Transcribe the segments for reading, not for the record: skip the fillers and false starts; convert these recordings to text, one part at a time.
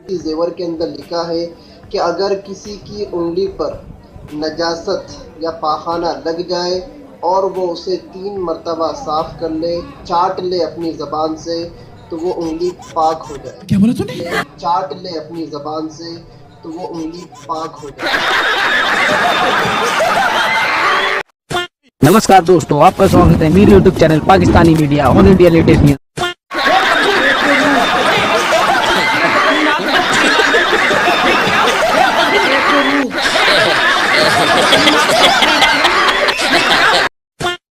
जेवर के अंदर लिखा है कि अगर किसी की उंगली पर नजासत या पाखाना लग जाए और वो उसे 3 मरतबा साफ कर ले, चाट ले अपनी ज़बान से, तो वो उंगली पाक हो जाए। क्या बोला तूने? चाट ले अपनी ज़बान से तो वो उंगली पाक हो जाए। नमस्कार दोस्तों, आपका स्वागत है मेरे YouTube channel Pakistani media all India latest news.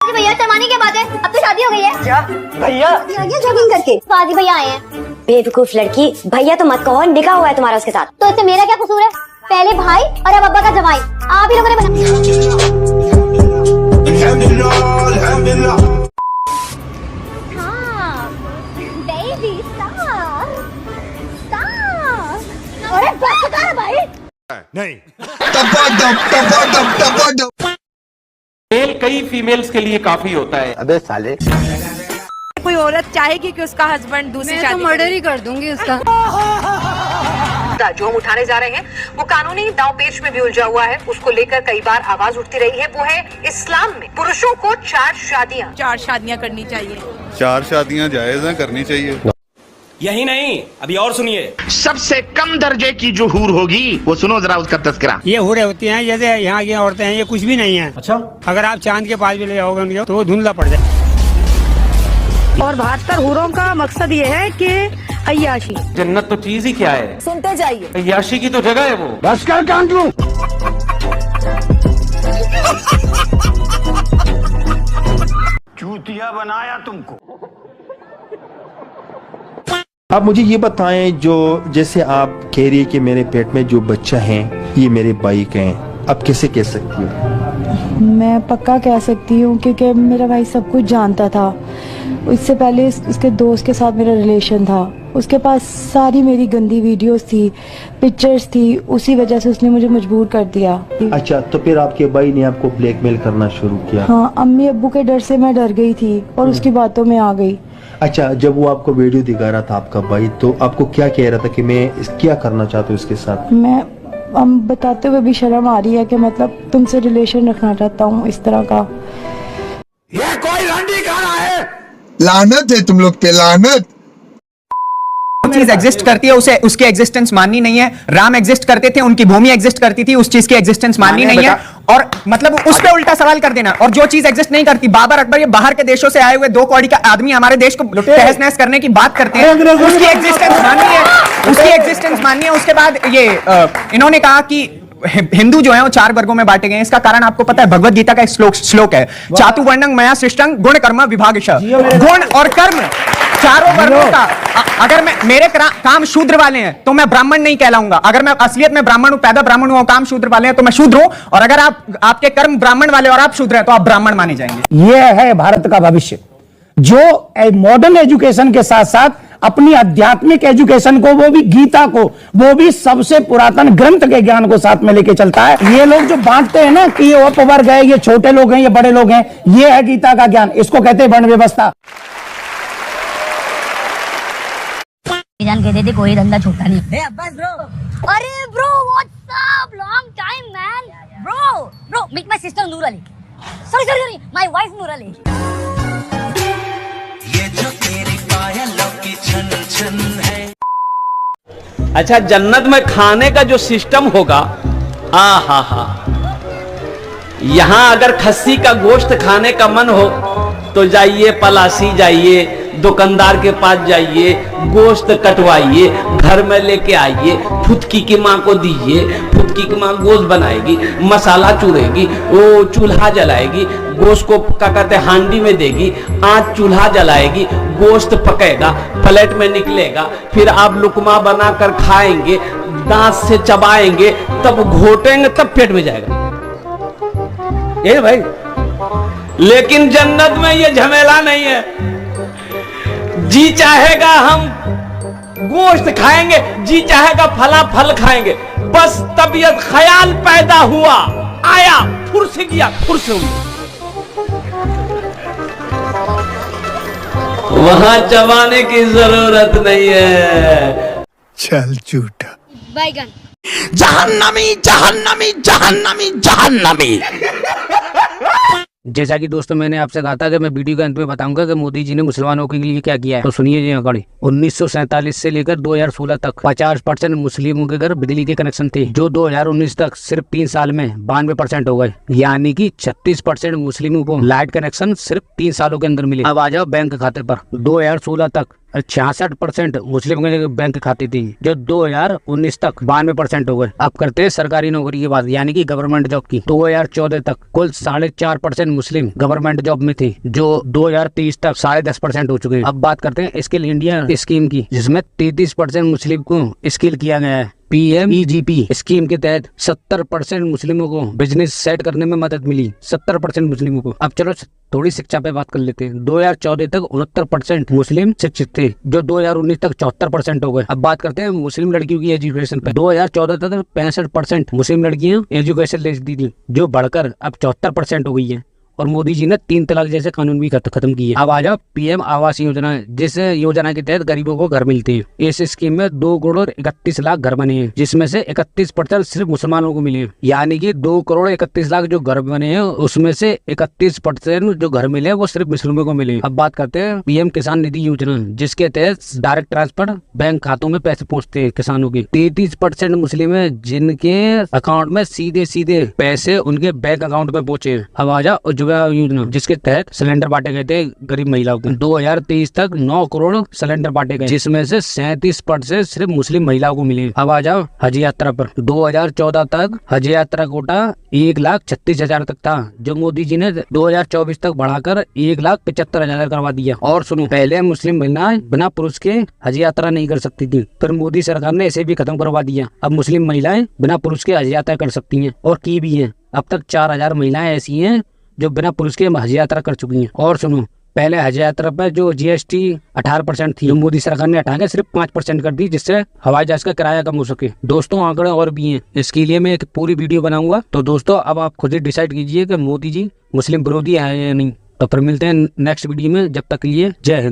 भैया शर्माने की बात है, अब तो शादी हो गई है। क्या भैया? जॉगिंग करके बाजी भैया आए हैं। बेवकूफ लड़की, भैया तो मत कहो, निकाह हुआ है तुम्हारा उसके साथ। तो इससे मेरा क्या कसूर है? पहले भाई और अब अब्बा का जमाई, आप ही लोगों ने अरे बस कर भाई। नहीं। मेल कई फीमेल्स के लिए काफी होता है। अबे साले, कोई औरत चाहेगी कि उसका हस्बैंड दूसरी शादी, तो मर्डर ही कर दूंगी उसका। जो हम उठाने जा रहे हैं वो कानूनी दांव पेच में भी उलझा हुआ है। उसको लेकर कई बार आवाज उठती रही है। वो है इस्लाम में पुरुषों को 4 शादियां करनी चाहिए। 4 शादियां जायज हैं, करनी चाहिए। यही नहीं, अभी और सुनिए। सबसे कम दर्जे की जो हूर होगी वो सुनो जरा उसका तस्करा। ये हूरें होती हैं जैसे यहाँ की औरतें हैं, ये कुछ भी नहीं है। अच्छा, अगर आप चांद के पास भी ले जाओगे उनके तो वो धुंधला पड़ जाए। और 72 हूरों का मकसद ये है कि अय्याशी। जन्नत तो चीज ही क्या है, सुनते जाइए। अय्याशी की तो जगह है वो। बस कर कांट लूं। चूतिया बनाया तुमको। आप मुझे ये बताएं, जो जैसे आप कह रही है कि मेरे पेट में जो बच्चा है ये मेरे भाई के हैं, आप कैसे कह सकती हो? मैं पक्का कह सकती हूँ क्योंकि मेरा भाई सब कुछ जानता था। इससे पहले उसके दोस्त के साथ मेरा रिलेशन था, उसके पास सारी मेरी गंदी वीडियोस थी, पिक्चर्स थी, उसी वजह से उसने मुझे मजबूर कर दिया। अच्छा, तो फिर आपके भाई ने आपको ब्लैकमेल करना शुरू किया? हाँ, अम्मी अब्बू के डर से मैं डर गई थी और उसकी बातों में आ गई। अच्छा, जब वो आपको वीडियो दिखा रहा था आपका भाई, तो आपको क्या कह रहा था कि मैं क्या करना चाहता हूँ इसके साथ? मैं हम बताते हुए भी शर्म आ रही है कि मतलब तुमसे रिलेशन रखना चाहता हूँ इस तरह का। ये कोई रंडी खाना है? लानत है तुम लोग पे, लानत। चीज एग्जिस्ट करती है उसे उसकी एग्जिस्टेंस माननी नहीं है। राम एग्जिस्ट करते थे, उनकी भूमि एग्जिस्ट करती थी, उस चीज की एग्जिस्टेंस माननी नहीं है। और मतलब उस पे उल्टा सवाल कर देना। और जो चीज एग्जिस्ट नहीं करती, बाबर अकबर ये बाहर के देशों से आए हुए 2 कौड़ी का आदमी हमारे देश को तहस नहस करने की बात करते हैं, उसकी एग्जिस्टेंस माननी है, उसकी एग्जिस्टेंस माननी है। उसके बाद ये इन्होंने कहा कि हिंदू जो है वो 4 वर्गों में बांटे गए हैं। इसका कारण आपको पता है, भगवत गीता का एक श्लोक है, चातुर्वर्ण्यं मया सृष्टं गुण कर्म विभागशः। गुण और कर्म चारों वर्गों का। अगर मेरे काम शूद्र वाले हैं तो मैं ब्राह्मण नहीं कहलाऊंगा। अगर मैं असलियत में ब्राह्मण हूं, पैदा ब्राह्मण हूं, काम शूद्र वाले हैं तो मैं शूद्र हूं। और अगर आपके कर्म ब्राह्मण वाले और आप शूद्र हैं तो आप ब्राह्मण माने जाएंगे। ये है भारत का भविष्य, जो मॉडर्न एजुकेशन के साथ साथ अपनी आध्यात्मिक एजुकेशन को, वो भी गीता को, वो भी सबसे पुरातन ग्रंथ के ज्ञान को साथ में लेके चलता है। ये लोग जो बांटते हैं ना कि ये उपवर्ग है, ये छोटे लोग हैं, ये बड़े लोग हैं, ये है गीता का ज्ञान। इसको कहते हैं वर्ण व्यवस्था। जान कहते थे कोई धंधा छोटा नहीं। अरे bro what's up, long time man. Bro meet my sister Noor Ali. Sorry my wife Noor Ali. ये जो तेरी पायलों की छन छन है। अच्छा, जन्नत में खाने का जो सिस्टम होगा, हा, यहाँ अगर खस्सी का गोश्त खाने का मन हो तो जाइए पलासी, जाइए दुकानदार के पास जाइए, गोश्त कटवाइए, घर में लेके आइए, फुटकी की माँ को दीजिए, फुटकी की माँ गोश्त बनाएगी, मसाला चूरेगी, वो चूल्हा जलाएगी, गोश्त को क्या कहते हैं हांडी में देगी, आँच चूल्हा जलाएगी, गोश्त पकेगा, प्लेट में निकलेगा, फिर आप लुकमा बनाकर खाएंगे, दांत से चबाएंगे, तब घोटेंगे, तब पेट में जाएगा। ये भाई, लेकिन जन्नत में ये झमेला नहीं है। जी चाहेगा हम गोश्त खाएंगे, जी चाहेगा फला फल खाएंगे। बस तबीयत ख्याल पैदा हुआ, आया, फुर्स गया, फुर्स हुआ। वहां चबाने की जरूरत नहीं है। चल झूठा। बैगन। जहन्नमी जहन्नमी जहन्नमी जहन्नमी। जैसा कि दोस्तों मैंने आपसे कहा था कि मैं वीडियो के अंत में बताऊंगा कि मोदी जी ने मुसलमानों के लिए क्या किया है, तो सुनिए जी अकड़ी। 1947 से लेकर 2016 तक 50% मुस्लिमों के घर बिजली के कनेक्शन थे, जो 2019 तक सिर्फ 3 साल में 92% हो गए, यानी कि 36% मुस्लिमों को लाइट कनेक्शन सिर्फ 3 सालों के अंदर मिले। अब आ जाओ बैंक खाते पर। 2016 तक 66% मुस्लिम के बैंक खाते थे, जो 2019 तक 92% हो गए। अब करते हैं सरकारी नौकरी की बात, यानी कि गवर्नमेंट जॉब की। 2014 तक कुल 4.5% मुस्लिम गवर्नमेंट जॉब में थे, जो 2023 तक 10.5% हो चुके हैं। अब बात करते हैं स्किल इंडिया स्कीम की, जिसमें 33% मुस्लिम को स्किल किया गया है। PMEGP स्कीम के तहत 70% मुस्लिमों को बिजनेस सेट करने में मदद मिली, 70% मुस्लिमों को। अब चलो थोड़ी शिक्षा पे बात कर लेते हैं। 2014 तक 69% मुस्लिम शिक्षित थे, जो 2019 तक 74% हो गए। अब बात करते हैं मुस्लिम लड़कियों की एजुकेशन पे। 2014 तक 65% मुस्लिम लड़कियां एजुकेशन लेती थी, जो बढ़कर अब 74% हो गई है। और मोदी जी ने 3 तलाक जैसे कानून भी खत्म किए। अब आ जाओ PM आवास योजना, जिस योजना के तहत गरीबों को घर मिलते हैं। इस स्कीम में 2 करोड़ 31 लाख घर बने हैं, जिसमें से 31% सिर्फ मुसलमानों को मिले हैं, यानी कि 2 करोड़ 31 लाख जो घर बने हैं, उसमें से 31% जो घर मिले वो सिर्फ मुस्लिमों को मिले। अब बात करते हैं PM किसान निधि योजना, जिसके तहत डायरेक्ट ट्रांसफर बैंक खातों में पैसे पहुँचते हैं किसानों के। 33% मुस्लिम है जिनके अकाउंट में सीधे पैसे उनके बैंक अकाउंट में पहुंचे। अब आ जाओ योजना, जिसके तहत सिलेंडर बांटे गए थे गरीब महिलाओं को। 2023 तक 9 करोड़ सिलेंडर बांटे गए, जिसमें से 37% सिर्फ मुस्लिम महिलाओं को मिले। अब आ जाओ हज यात्रा पर। 2014 तक हज यात्रा कोटा 1,36,000 तक था, जो मोदी जी ने 2024 तक बढ़ाकर 1,75,000 करवा दिया। और सुनो, पहले मुस्लिम महिलाएं बिना पुरुष के हज यात्रा नहीं कर सकती थी, फिर मोदी सरकार ने इसे भी खत्म करवा दिया। अब मुस्लिम महिलाएं बिना पुरुष के हज यात्रा कर सकती हैं, और की भी है। अब तक 4,000 महिलाएं ऐसी हैं जो बिना पुरुष के हज यात्रा कर चुकी हैं। और सुनो, पहले हज यात्रा पर जो GST 18% थी, जो मोदी सरकार ने हटा के सिर्फ 5% कर दी, जिससे हवाई जहाज का किराया कम हो सके। दोस्तों आंकड़े और भी हैं, इसके लिए मैं एक पूरी वीडियो बनाऊंगा। तो दोस्तों अब आप खुद ही डिसाइड कीजिए कि मोदी जी मुस्लिम विरोधी है या नहीं। तो फिर मिलते हैं नेक्स्ट वीडियो में, जब तक के लिए जय हिंद।